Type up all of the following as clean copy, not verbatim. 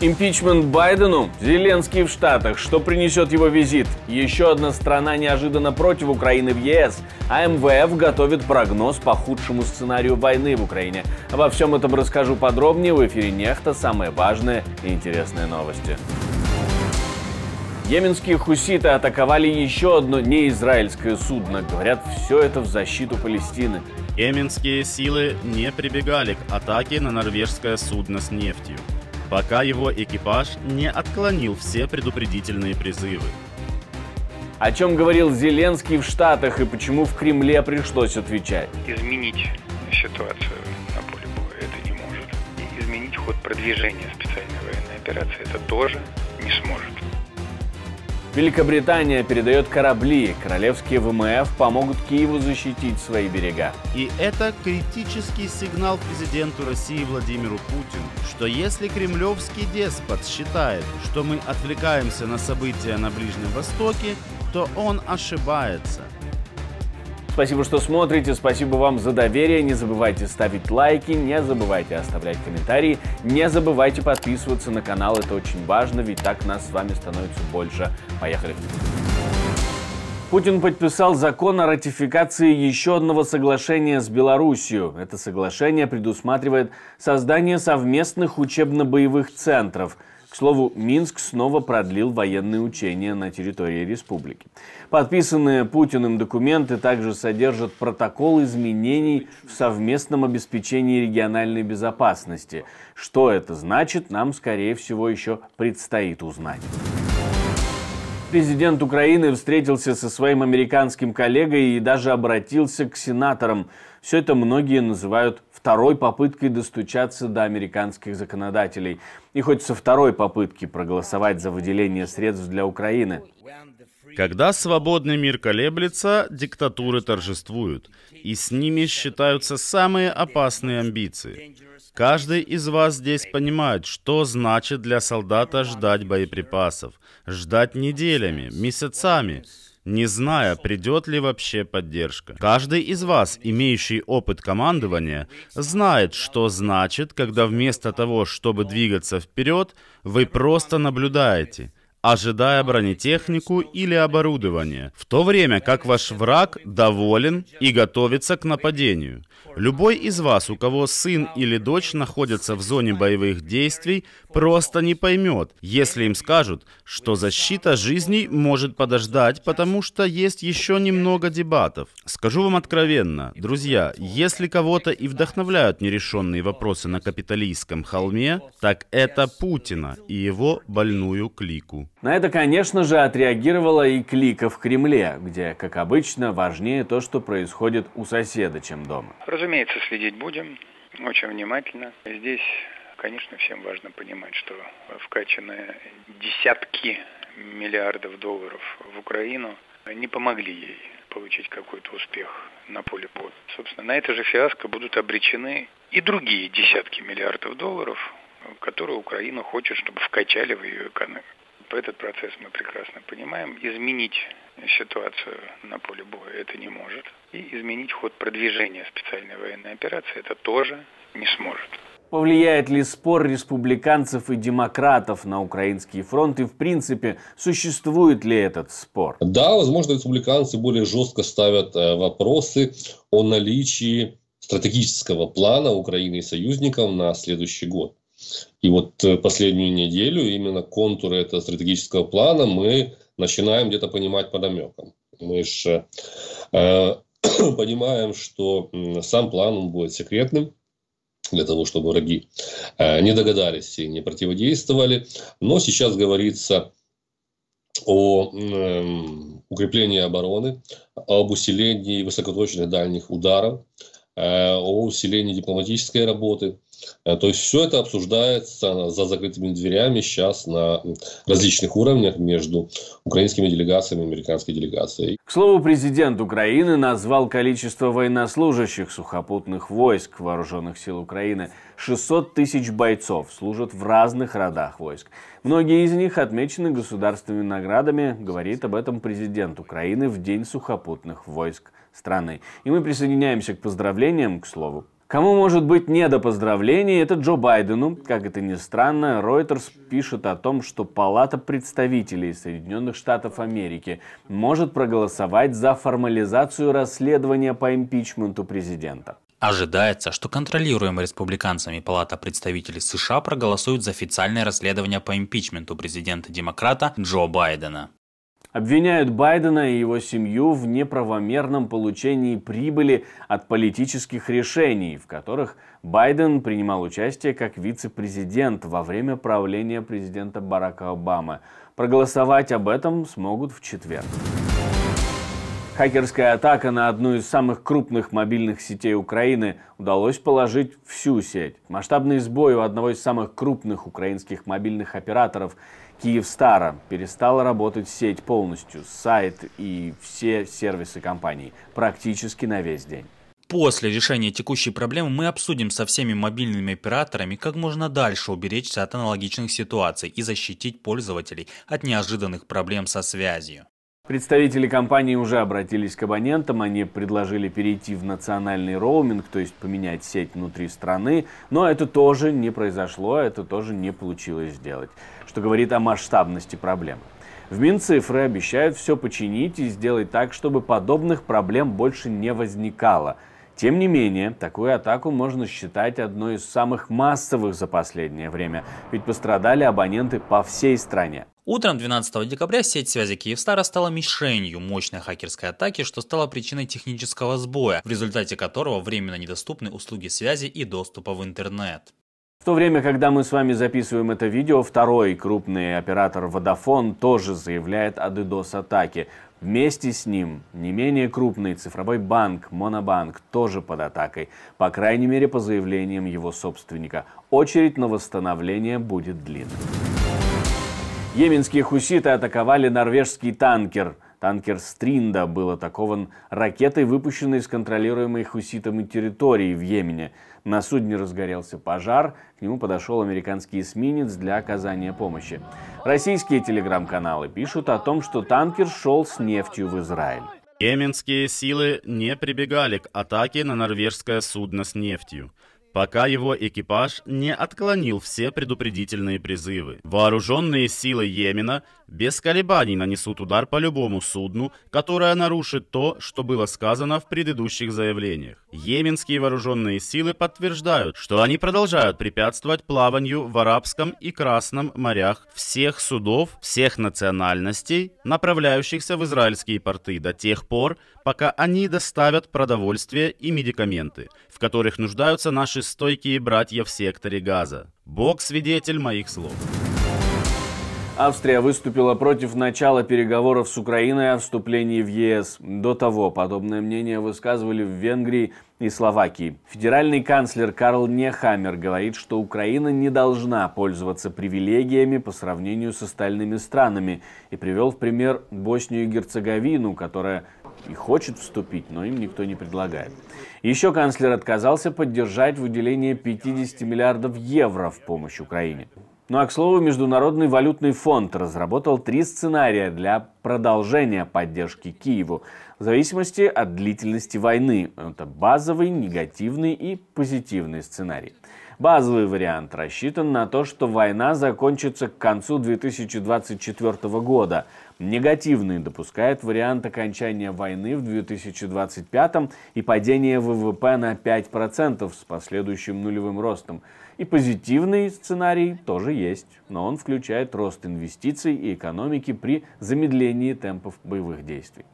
Импичмент Байдену? Зеленский в Штатах. Что принесет его визит? Еще одна страна неожиданно против Украины в ЕС. А МВФ готовит прогноз по худшему сценарию войны в Украине. Обо всем этом расскажу подробнее в эфире Нехта. Самые важные и интересные новости. Йеменские хуситы атаковали еще одно неизраильское судно. Говорят, все это в защиту Палестины. Йеменские силы не прибегали к атаке на норвежское судно с нефтью, пока его экипаж не отклонил все предупредительные призывы. О чем говорил Зеленский в Штатах и почему в Кремле пришлось отвечать? Изменить ситуацию на поле боя это не может. И изменить ход продвижения специальной военной операции это тоже не сможет. Великобритания передает корабли. Королевские ВМФ помогут Киеву защитить свои берега. И это критический сигнал президенту России Владимиру Путину, что если кремлевский деспот считает, что мы отвлекаемся на события на Ближнем Востоке, то он ошибается. Спасибо, что смотрите, спасибо вам за доверие, не забывайте ставить лайки, не забывайте оставлять комментарии, не забывайте подписываться на канал, это очень важно, ведь так нас с вами становится больше. Поехали! Путин подписал закон о ратификации еще одного соглашения с Белоруссией. Это соглашение предусматривает создание совместных учебно-боевых центров. К слову, Минск снова продлил военные учения на территории республики. Подписанные Путиным документы также содержат протокол изменений в совместном обеспечении региональной безопасности. Что это значит, нам, скорее всего, еще предстоит узнать. Президент Украины встретился со своим американским коллегой и даже обратился к сенаторам. Все это многие называют второй попыткой достучаться до американских законодателей. И хоть со второй попытки проголосовать за выделение средств для Украины. Когда свободный мир колеблется, диктатуры торжествуют. И с ними считаются самые опасные амбиции. Каждый из вас здесь понимает, что значит для солдата ждать боеприпасов. Ждать неделями, месяцами, не зная, придет ли вообще поддержка. Каждый из вас, имеющий опыт командования, знает, что значит, когда вместо того, чтобы двигаться вперед, вы просто наблюдаете, ожидая бронетехнику или оборудование, в то время как ваш враг доволен и готовится к нападению. Любой из вас, у кого сын или дочь находятся в зоне боевых действий, просто не поймет, если им скажут, что защита жизней может подождать, потому что есть еще немного дебатов. Скажу вам откровенно, друзья, если кого-то и вдохновляют нерешенные вопросы на Капитолийском холме, так это Путина и его больную клику. На это, конечно же, отреагировала и клика в Кремле, где, как обычно, важнее то, что происходит у соседа, чем дома. Разумеется, следить будем очень внимательно. Здесь, конечно, всем важно понимать, что вкачанные десятки миллиардов долларов в Украину не помогли ей получить какой-то успех на поле боя. Собственно, на это же фиаско будут обречены и другие десятки миллиардов долларов, которые Украина хочет, чтобы вкачали в ее экономику. Этот процесс мы прекрасно понимаем. Изменить ситуацию на поле боя это не может. И изменить ход продвижения специальной военной операции это тоже не сможет. Повлияет ли спор республиканцев и демократов на украинский фронт? И в принципе, существует ли этот спор? Да, возможно, республиканцы более жестко ставят вопросы о наличии стратегического плана Украины и союзников на следующий год. И вот последнюю неделю именно контуры этого стратегического плана мы начинаем где-то понимать по намекам. Мы же понимаем, что сам план он будет секретным, для того, чтобы враги не догадались и не противодействовали. Но сейчас говорится о укреплении обороны, об усилении высокоточных дальних ударов, о усилении дипломатической работы. То есть все это обсуждается за закрытыми дверями сейчас на различных уровнях между украинскими делегациями и американской делегацией. К слову, президент Украины назвал количество военнослужащих сухопутных войск Вооруженных сил Украины. 600 тысяч бойцов служат в разных родах войск. Многие из них отмечены государственными наградами, говорит об этом президент Украины в День сухопутных войск страны. И мы присоединяемся к поздравлениям, к слову. Кому может быть не до поздравлений, это Джо Байдену. Как это ни странно, Reuters пишет о том, что Палата представителей Соединенных Штатов Америки может проголосовать за формализацию расследования по импичменту президента. Ожидается, что контролируемая республиканцами Палата представителей США проголосует за официальное расследование по импичменту президента-демократа Джо Байдена. Обвиняют Байдена и его семью в неправомерном получении прибыли от политических решений, в которых Байден принимал участие как вице-президент во время правления президента Барака Обамы. Проголосовать об этом смогут в четверг. Хакерская атака на одну из самых крупных мобильных сетей Украины удалось положить всю сеть. Масштабный сбой у одного из самых крупных украинских мобильных операторов Киевстара перестала работать сеть полностью, сайт и все сервисы компании практически на весь день. После решения текущей проблемы мы обсудим со всеми мобильными операторами, как можно дальше уберечься от аналогичных ситуаций и защитить пользователей от неожиданных проблем со связью. Представители компании уже обратились к абонентам, они предложили перейти в национальный роуминг, то есть поменять сеть внутри страны, но это тоже не произошло, это тоже не получилось сделать, что говорит о масштабности проблемы. В Минцифры обещают все починить и сделать так, чтобы подобных проблем больше не возникало. Тем не менее, такую атаку можно считать одной из самых массовых за последнее время, ведь пострадали абоненты по всей стране. Утром 12 декабря сеть связи Киевстара стала мишенью мощной хакерской атаки, что стало причиной технического сбоя, в результате которого временно недоступны услуги связи и доступа в интернет. В то время, когда мы с вами записываем это видео, второй крупный оператор Vodafone тоже заявляет о DDoS-атаке. Вместе с ним не менее крупный цифровой банк Монобанк тоже под атакой, по крайней мере по заявлениям его собственника. Очередь на восстановление будет длинной. Йеменские хуситы атаковали норвежский танкер. Танкер «Стринда» был атакован ракетой, выпущенной с контролируемой хуситами территории в Йемене. На судне разгорелся пожар, к нему подошел американский эсминец для оказания помощи. Российские телеграм-каналы пишут о том, что танкер шел с нефтью в Израиль. Йеменские силы не прибегали к атаке на норвежское судно с нефтью, пока его экипаж не отклонил все предупредительные призывы. Вооруженные силы Йемена без колебаний нанесут удар по любому судну, которое нарушит то, что было сказано в предыдущих заявлениях. Йеменские вооруженные силы подтверждают, что они продолжают препятствовать плаванию в Арабском и Красном морях всех судов, всех национальностей, направляющихся в израильские порты до тех пор, пока они доставят продовольствие и медикаменты, в которых нуждаются наши стойкие братья в секторе Газа. Бог свидетель моих слов. Австрия выступила против начала переговоров с Украиной о вступлении в ЕС. До того подобное мнение высказывали в Венгрии и Словакии. Федеральный канцлер Карл Нехаммер говорит, что Украина не должна пользоваться привилегиями по сравнению с остальными странами, и привел в пример Боснию и Герцеговину, которая и хочет вступить, но им никто не предлагает. Еще канцлер отказался поддержать выделение 50 миллиардов евро в помощь Украине. Ну а к слову, Международный валютный фонд разработал 3 сценария для продолжения поддержки Киеву в зависимости от длительности войны. Это базовый, негативный и позитивный сценарий. Базовый вариант рассчитан на то, что война закончится к концу 2024 года. Негативный допускает вариант окончания войны в 2025 и падения ВВП на 5% с последующим нулевым ростом. И позитивный сценарий тоже есть, но он включает рост инвестиций и экономики при замедлении темпов боевых действий.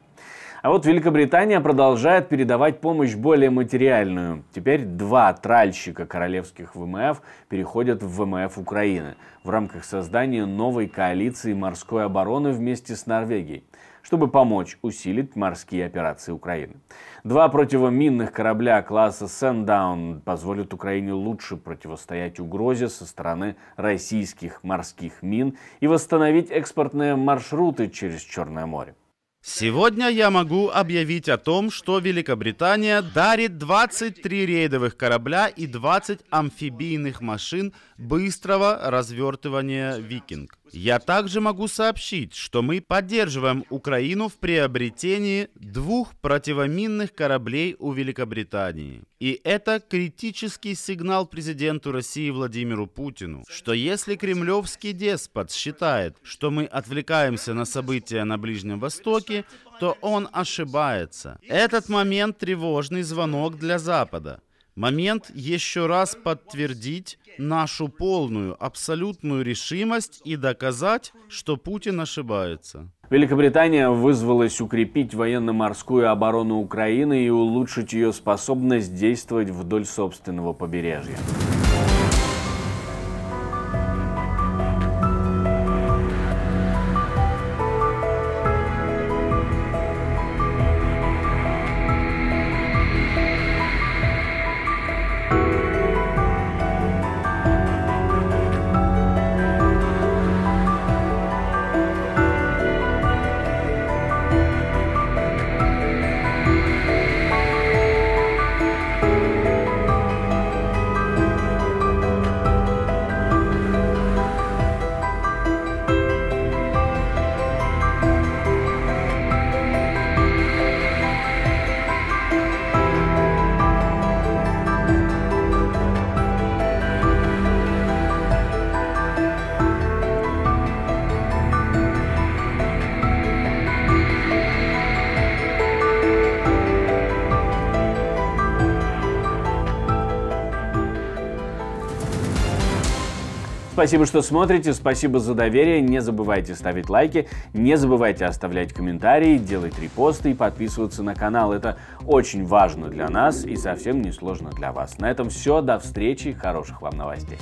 А вот Великобритания продолжает передавать помощь более материальную. Теперь 2 тральщика королевских ВМФ переходят в ВМФ Украины в рамках создания новой коалиции морской обороны вместе с Норвегией, чтобы помочь усилить морские операции Украины. 2 противоминных корабля класса Sandown позволят Украине лучше противостоять угрозе со стороны российских морских мин и восстановить экспортные маршруты через Черное море. Сегодня я могу объявить о том, что Великобритания дарит 23 рейдовых корабля и 20 амфибийных машин быстрого развертывания «Викинг». Я также могу сообщить, что мы поддерживаем Украину в приобретении 2 противоминных кораблей у Великобритании. И это критический сигнал президенту России Владимиру Путину, что если кремлевский деспот считает, что мы отвлекаемся на события на Ближнем Востоке, то он ошибается. Этот момент — тревожный звонок для Запада. Момент еще раз подтвердить нашу полную, абсолютную решимость и доказать, что Путин ошибается. Великобритания вызвалась укрепить военно-морскую оборону Украины и улучшить ее способность действовать вдоль собственного побережья. Спасибо, что смотрите, спасибо за доверие, не забывайте ставить лайки, не забывайте оставлять комментарии, делать репосты и подписываться на канал. Это очень важно для нас и совсем не сложно для вас. На этом все, до встречи, хороших вам новостей.